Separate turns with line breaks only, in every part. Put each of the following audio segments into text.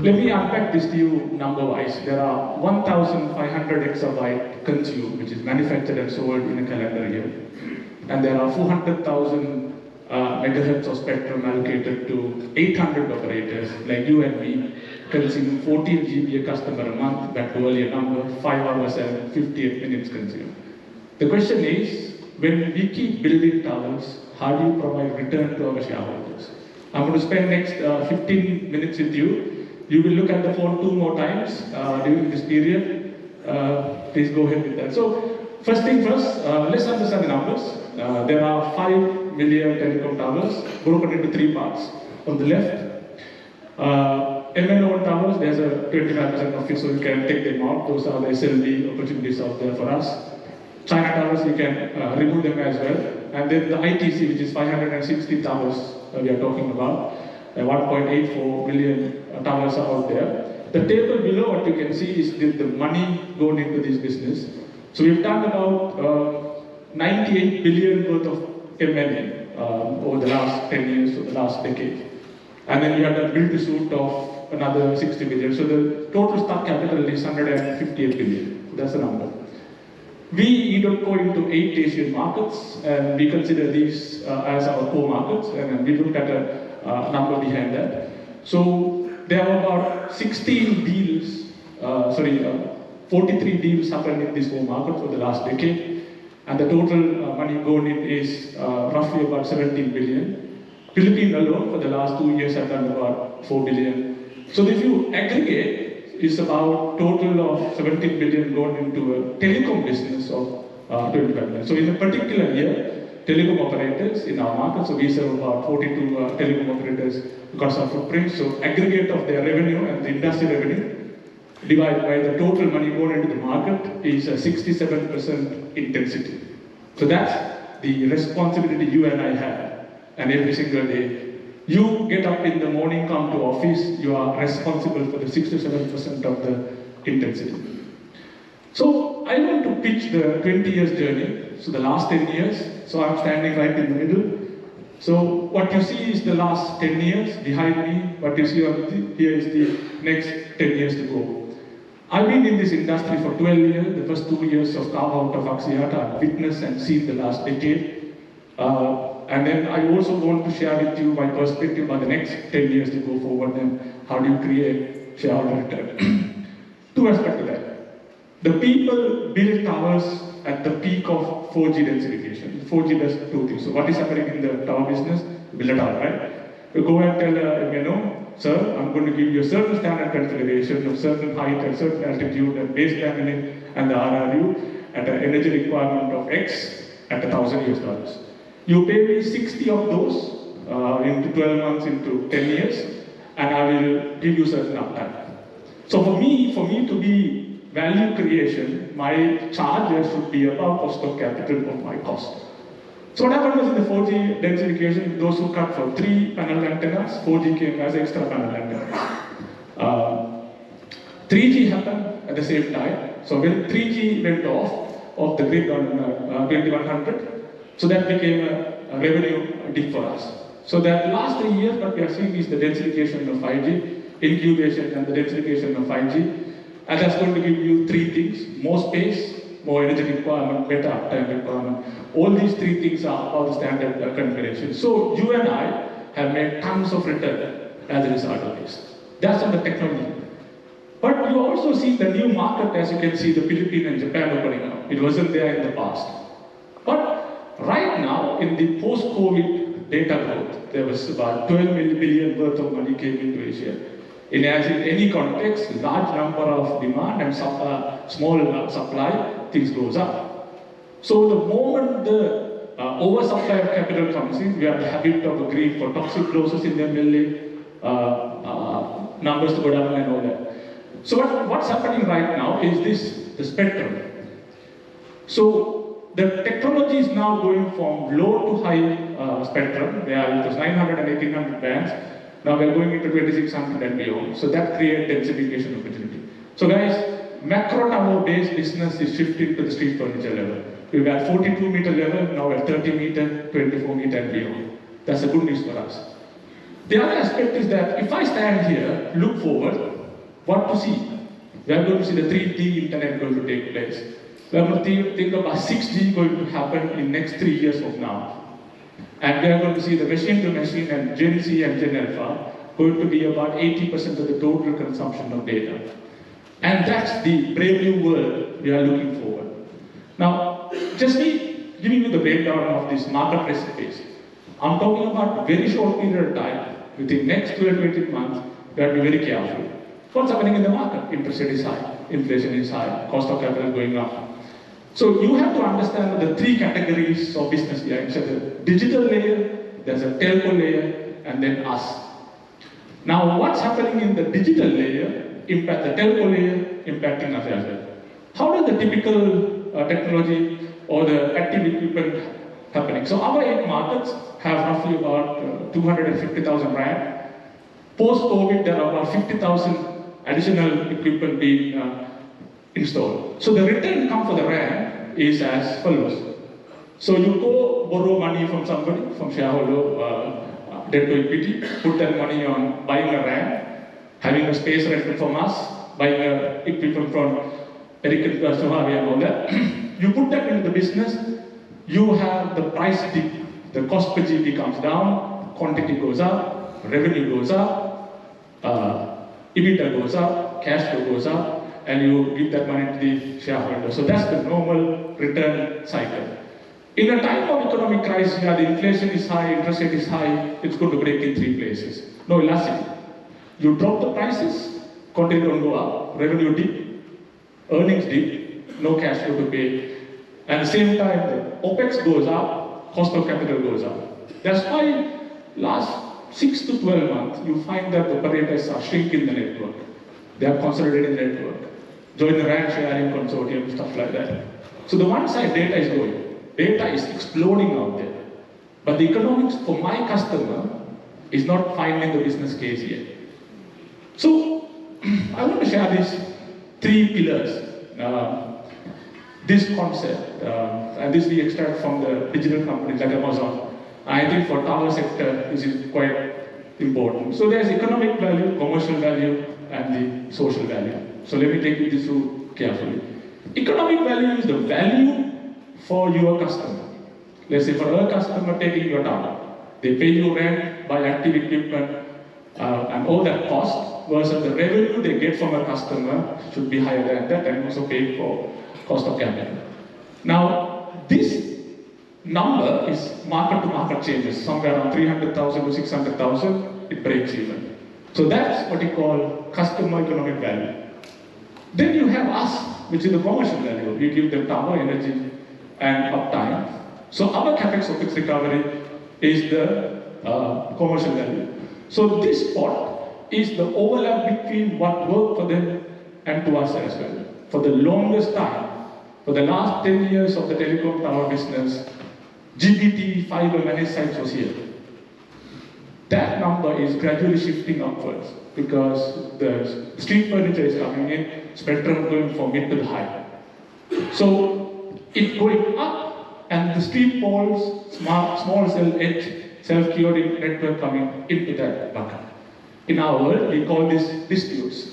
Let me unpack this to you number-wise. There are 1,500 exabyte consumed, which is manufactured and sold in a calendar year. And there are 400,000 megahertz of spectrum allocated to 800 operators, like you and me, consume 14 GB a customer a month, back to earlier number, 5 hours and 58 minutes consumed. The question is, when we keep building towers, how do you provide return to our shareholders? I'm going to spend next 15 minutes with you. You will look at the phone 2 more times during this period. Please go ahead with that. So, first thing first, let's understand the numbers. There are 5 million telecom towers broken into 3 parts. On the left, MNO towers, there's a 25% of it, so you can take them out. Those are the SLB opportunities out there for us. China towers, you can remove them as well. And then the ITC, which is 560 towers we are talking about. 1.84 million towers are out there. The table below, what you can see is the money going into this business. So we've done about 98 billion worth of M&A over the last 10 years, or the last decade. And then we had a build-to-suit of another 60 billion. So the total stock capital is 158 billion. That's the number. We EDOTCO into 8 Asian markets, and we consider these as our core markets, and we looked at a number behind that. So there are about 16 deals, 43 deals happened in this core market for the last decade, and the total money going in is roughly about 17 billion. Philippines alone for the last 2 years have done about 4 billion. So if you aggregate, it's about total of 17 billion going into a telecom business of 25 billion. So in a particular year, telecom operators in our market, so we serve about 42 telecom operators across our footprint. So aggregate of their revenue and the industry revenue divided by the total money going into the market is a 67% intensity. So that's the responsibility you and I have, and every single day. You get up in the morning, come to office, you are responsible for the 67% of the intensity. So I want to pitch the 20 years journey, so the last 10 years. So I'm standing right in the middle. So what you see is the last 10 years behind me. What you see here is the next 10 years to go. I've been in this industry for 12 years. The first 2 years of carve-out of Axiata, I've witnessed and seen the last decade. And then I also want to share with you my perspective on the next 10 years to go forward and how do you create shareholder return. 2 aspects to that. The people build towers at the peak of 4G densification. 4G does 2 things. So what is happening in the tower business? Build a tower, right? You go and tell a MNO, sir, I'm going to give you a certain standard configuration of certain height and certain altitude and base laminate and the RRU at an energy requirement of X at $1,000 US. You pay me 60 of those into 12 months, into 10 years, and I will give you certain uptime. So for me to be value creation, my charges should be above cost of capital of my cost. So what happened was in the 4G densification, those who cut for 3 panel antennas, 4G came as extra panel antennas. 3G happened at the same time. So when 3G went off the grid on 2100, so that became a revenue dip for us. So that last 3 years, what we are seeing is the densification of 5G, incubation and the densification of 5G. And that's going to give you 3 things: more space, more energy requirement, better uptime requirement. All these 3 things are about the standard configuration. So you and I have made tons of return as a result of this. That's on the technology. But you also see the new market, as you can see, the Philippines and Japan opening up. It wasn't there in the past. But right now, in the post-COVID data growth, there was about 12 billion worth of money came into Asia. In any context, large number of demand and small supply, things goes up. So the moment the oversupply of capital comes in, we have the habit of agreeing for toxic clauses in the MLA, numbers to go down and all that. So what's happening right now is the spectrum. So the technology is now going from low to high spectrum, where it was 900 and 1800 bands. Now we're going into 2600 and beyond. So that creates densification opportunity. So guys, macro tower based business is shifting to the street furniture level. We've got 42 meter level, now we're 30 meter, 24 meter and beyond. That's a good news for us. The other aspect is that if I stand here, look forward, what to see? We are going to see the 3D internet going to take place. We are going to think about 6G going to happen in next 3 years from now. And we are going to see the machine-to-machine and Gen Z and Gen Alpha going to be about 80% of the total consumption of data. And that's the brave new world we are looking forward. Now, just giving you the breakdown of this market recipes. I'm talking about very short period of time, within next 12 to 18 months, we have to be very careful. What's happening in the market? Interest rate is high, inflation is high, cost of capital is going up. So you have to understand the 3 categories of business here. It's a digital layer, there's a telco layer, and then us. Now, what's happening in the digital layer impact the telco layer, impacting us as well. How does the typical technology or the active equipment happening? So our 8 markets have roughly about 250,000 rand. Post-COVID, there are about 50,000 additional equipment being installed. So the return come for the rand is as follows. So you go borrow money from somebody, from shareholder, debt to equity, put that money on buying a rand, having a space rented from us, buying a equipment from Eric Suhavi and all that. You put that into the business, you have the price dip, the cost per GB comes down, quantity goes up, revenue goes up, EBITDA goes up, cash flow goes up, and you give that money to the shareholder. So that's the normal return cycle. In a time of economic crisis, where the inflation is high, interest rate is high, it's going to break in 3 places. No elasticity. You drop the prices, quantity don't go up, revenue dip, earnings dip, no cash flow to pay. At the same time, the OPEX goes up, cost of capital goes up. That's why last 6 to 12 months, you find that the operators are shrinking the network. They are consolidating the network, join the RAN sharing consortium, stuff like that. So the one side data is going. Data is exploding out there. But the economics for my customer is not finding the business case yet. So I want to share these 3 pillars. This concept, and this we extract from the digital companies like Amazon. I think for tower sector, this is quite important. So there's economic value, commercial value, and the social value. So let me take you this through carefully. Economic value is the value for your customer. Let's say for a customer taking your tower, they pay you rent, buy active equipment, and all that cost versus the revenue they get from a customer should be higher than that, and also pay for cost of capital. Now, this number is market to market changes, somewhere around 300,000 to 600,000, it breaks even. So that's what you call customer economic value. Then you have us, which is the commercial value. We give them tower, energy, and uptime. So our capex OPEX recovery is the commercial value. So this spot is the overlap between what worked for them and to us as well. For the longest time, for the last 10 years of the telecom tower business, GBT fiber managed sites was here. That number is gradually shifting upwards because the street furniture is coming in, spectrum going from mid to the high. So it's going up, and the street poles, small cell edge, self-curing network coming into that bucket. In our world, we call this disputes.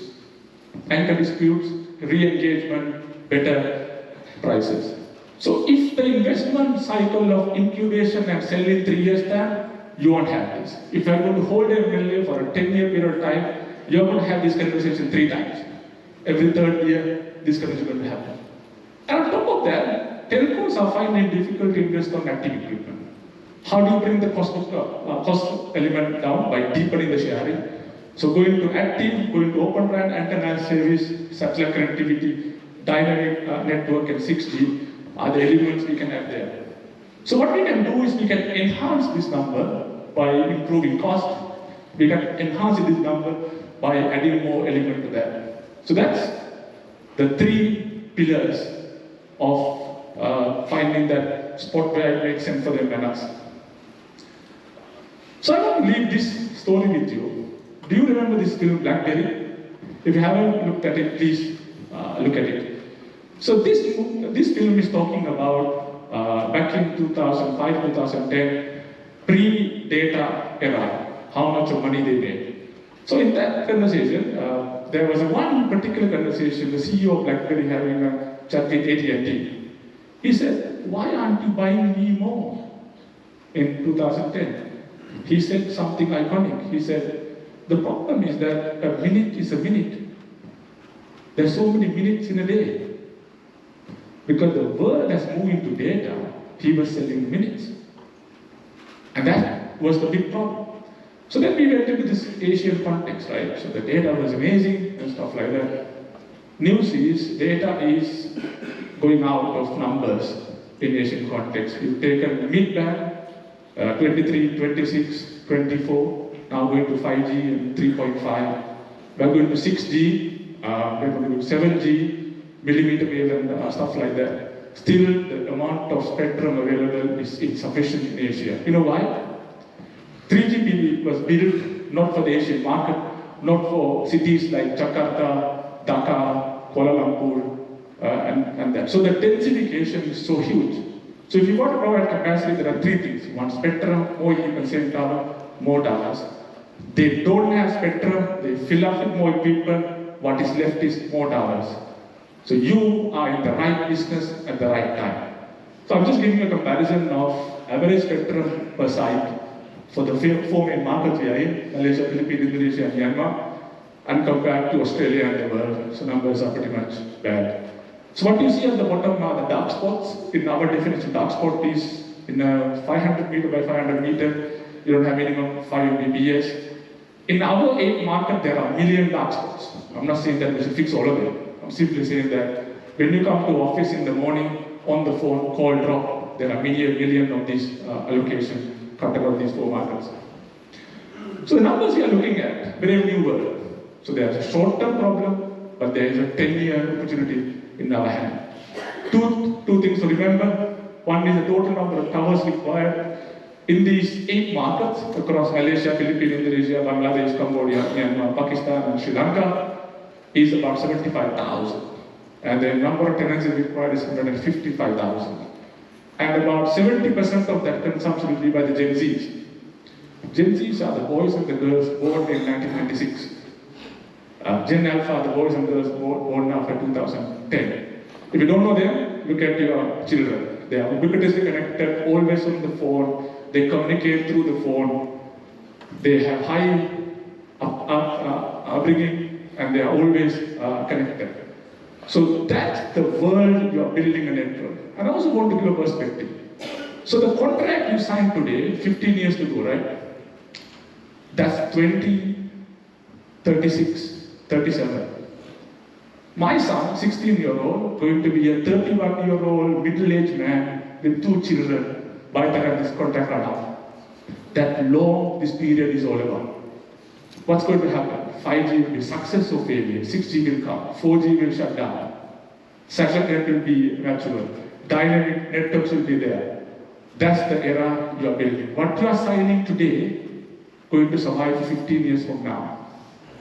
Anchor disputes, re-engagement, better prices. So if the investment cycle of incubation and sell in 3 years' time, you won't have this. If you are going to hold a MLA for a 10-year period of time, you're going to have this conversation 3 times. Every 3rd year, this conversation is going to happen. And on top of that, telcos are finding it difficult to invest on active equipment. How do you bring the cost element down? By deepening the sharing. So going to active, going to open RAN, antenna service, satellite connectivity, dynamic network, and 6G are the elements we can have there. So what we can do is we can enhance this number by improving cost. We can enhance this number by adding more element to that. So that's the 3 pillars of finding that spot where it makes sense for them and us. So I want to leave this story with you. Do you remember this film Blackberry? If you haven't looked at it, please look at it. So this film is talking about back in 2005, 2010, pre-data era, how much of money they made. So in that conversation, there was one particular conversation, the CEO of BlackBerry having a chat with AT&T. He said, why aren't you buying me more in 2010? He said something iconic. He said, the problem is that a minute is a minute. There's so many minutes in a day. Because the world has moved into data, he was selling minutes. And that was the big problem. So then we went into this Asian context, right? So the data was amazing and stuff like that. News is, data is going out of numbers in Asian context. We've taken mid-band, 23, 26, 24, now going to 5G and 3.5. We're going to 6G, we're going to 7G, millimeter wave and stuff like that. Still, the amount of spectrum available is insufficient in Asia. You know why? 3GPP was built not for the Asian market, not for cities like Jakarta, Dhaka, Kuala Lumpur, and that. So the densification is so huge. So if you want to provide capacity, there are three things. You want spectrum, more equipment, same tower, more towers. They don't have spectrum, they fill up with more equipment, what is left is more towers. So you are in the right business at the right time. So I'm just giving a comparison of average spectrum per site for the four main markets we are in, Malaysia, Philippines, Indonesia, and Myanmar, and compared to Australia and the world. So numbers are pretty much bad. So what you see at the bottom are the dark spots. In our definition, dark spot is in a 500 meter by 500 meter, you don't have minimum 5 Mbps. In our 8 market, there are a million dark spots. I'm not saying that we should fix all of them. I'm simply saying that when you come to office in the morning, on the phone, call drop, there are million of these allocations cut across these 4 markets. So the numbers we are looking at, very new world. So there's a short-term problem, but there is a 10-year opportunity in our hand. Two things to remember. One is the total number of towers required in these 8 markets across Malaysia, Philippines, Indonesia, Bangladesh, Cambodia, Myanmar, Pakistan, and Sri Lanka is about 75,000. And the number of tenancies required is 155,000. And about 70% of that consumption will be by the Gen Zs. Gen Zs are the boys and the girls born in 1996. Gen Alpha are the boys and girls born after 2010. If you don't know them, look at your children. They are ubiquitously connected, always on the phone. They communicate through the phone. They have high upbringing, and they are always connected. So that's the world you are building a network. And I also want to give a perspective. So the contract you signed today, 15 years to go, right? That's 20, 36, 37. My son, 16-year-old, going to be a 31-year-old middle-aged man with 2 children by the time this contract runs out. That long this period is all about. What's going to happen? 5G will be success or failure. 6G will come. 4G will shut down. Satellite will be natural. Dynamic networks will be there. That's the era you are building. What you are signing today going to survive for 15 years from now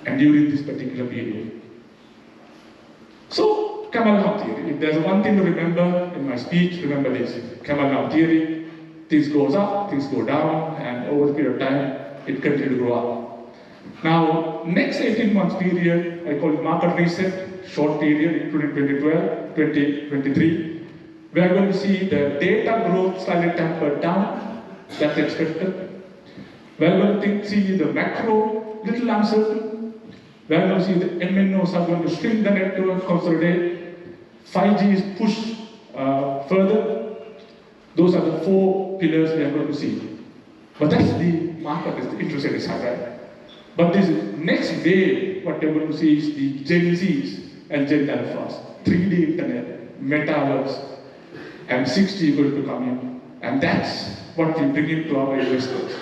and during this particular period. So, camel hub theory. If there's one thing to remember in my speech, remember this. Camel hub theory. Things goes up, things go down, and over the period of time, it continues to grow up. Now, next 18 months period, I call it market reset, short period, including 2012, 2023. We are going to see the data growth slightly tempered down, that's expected. We are going to see the macro little uncertain. We are going to see the MNOs are going to shrink the network, consolidate. 5G is pushed further. Those are the 4 pillars we are going to see. But that's the market, the interest rate is high, right? But this next wave, what you're going to see is the Gen Zs and Gen Alphas, 3D internet, metaverse, and 6G going to come in. And that's what we bring into our investors.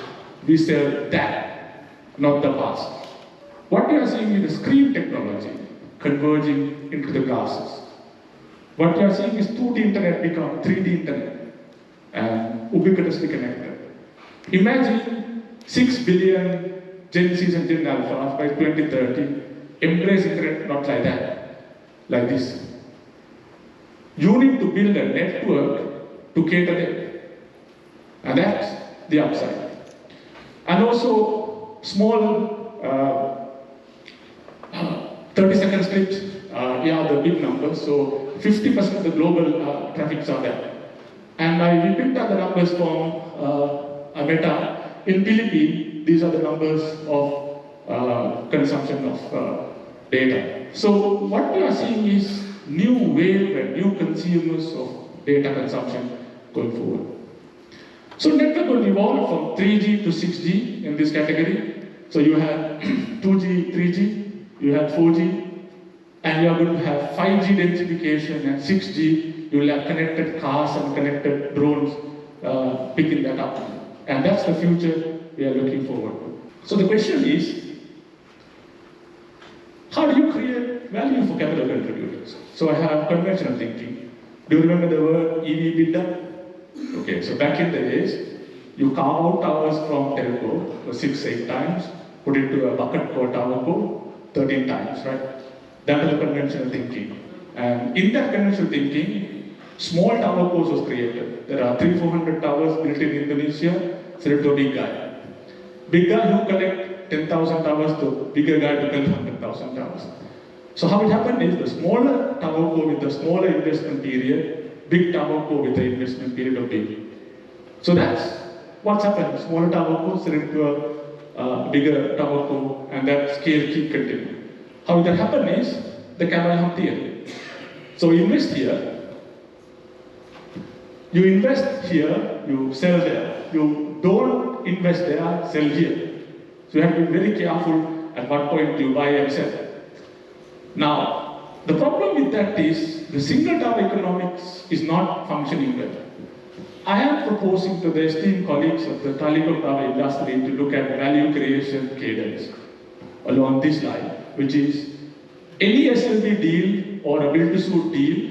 We sell that, not the past. What you are seeing is the screen technology converging into the glasses. What you are seeing is 2D internet become 3D internet and ubiquitously connected. Imagine 6 billion Gen Zs and Gen Alphas by 2030 embrace internet not like that, like this. You need to build a network to cater them. And that's the upside. And also small 30-second script, the big numbers. So 50% of the global traffics are there. And we picked up the numbers from Meta. In Philippines, these are the numbers of consumption of data. So what we are seeing is new wave and new consumers of data consumption going forward. So network will evolve from 3G to 6G in this category. So you have 2G, 3G, you have 4G, and you are going to have 5G densification, and 6G, you will have connected cars and connected drones picking that up. And that's the future we are looking forward to. So the question is, how do you create value for capital contributors? So I have conventional thinking. Do you remember the word EV/EBITDA? Okay, so back in the days, you carve out towers from telco 6-8 times, put it to a bucket called tower co 13 times, right? That was the conventional thinking. And in that conventional thinking, small tower cos was created. There are 300-400 towers built in Indonesia, set to a big guy. Big guy who collect 10,000 towers, the bigger guy to build 100,000 towers. So how it happened is the smaller tower co with the smaller investment period, big tower co with the investment period of big. So that's what's happened. Smaller tower co set into a bigger tower co, and that scale keep continuing. How that happened is the Cameron theory. So you invest here, you sell there. You don't invest there, sell here. So you have to be very careful at what point you buy and sell. Now, the problem with that is the single tower economics is not functioning well. I am proposing to the esteemed colleagues of the telecom tower industry to look at value creation cadence along this line, which is any SLB deal or a build-to-suit deal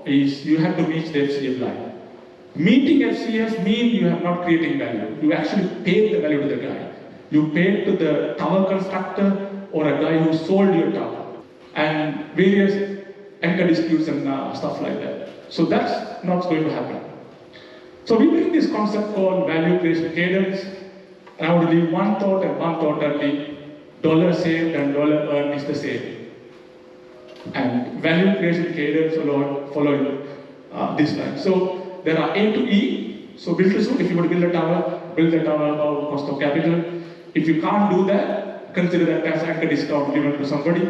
is you have to reach the FCF line. Meeting FCF means you are not creating value. You actually pay the value to the guy. You pay to the tower constructor or a guy who sold your tower, and various anchor disputes and stuff like that. So that's not going to happen. So we bring this concept called value creation cadence, and I would leave one thought only: dollar saved and dollar earned is the same. And value creation cadence following this line. So there are A to E. So build to suit. If you want to build the tower above cost of capital. If you can't do that, consider that as anchor discount given to somebody,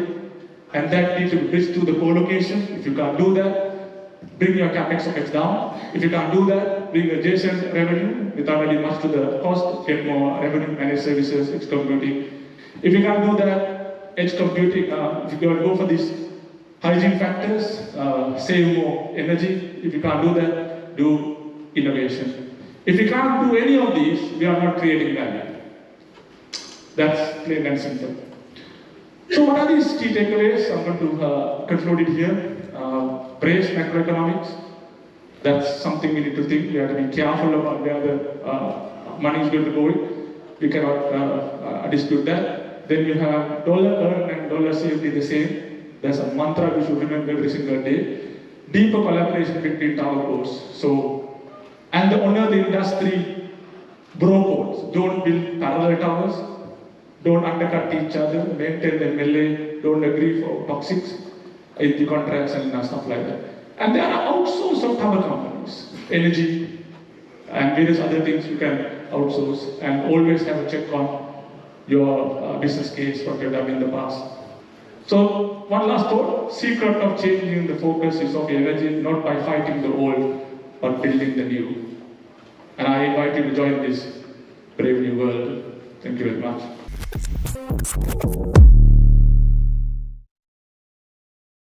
and that needs to be bridged to the co-location. If you can't do that, bring your capex OPEX down. If you can't do that, bring adjacent revenue without adding much to the cost, get more revenue, managed services, edge computing. If you can't do that, edge computing, if you go for these hygiene factors, save more energy. If you can't do that, do innovation. If you can't do any of these, we are not creating value. That's plain and simple. So what are these key takeaways? I'm going to conclude it here. Brace macroeconomics. That's something we need to think. We have to be careful about where the money is going to go in. We cannot dispute that. Then you have dollar earned and dollar saved is the same. There's a mantra we should remember every single day. Deeper collaboration between tower cos. So, and the owner of the industry, bro codes. Don't build parallel towers. Don't undercut each other, maintain the MLA, don't agree for toxics in the contracts and stuff like that. And there are outsourced of tower companies, energy and various other things you can outsource, and always have a check on your business case, what you have done in the past. So one last thought, secret of changing the focus is of energy, not by fighting the old, but building the new. And I invite you to join this brave new world. Thank you very much.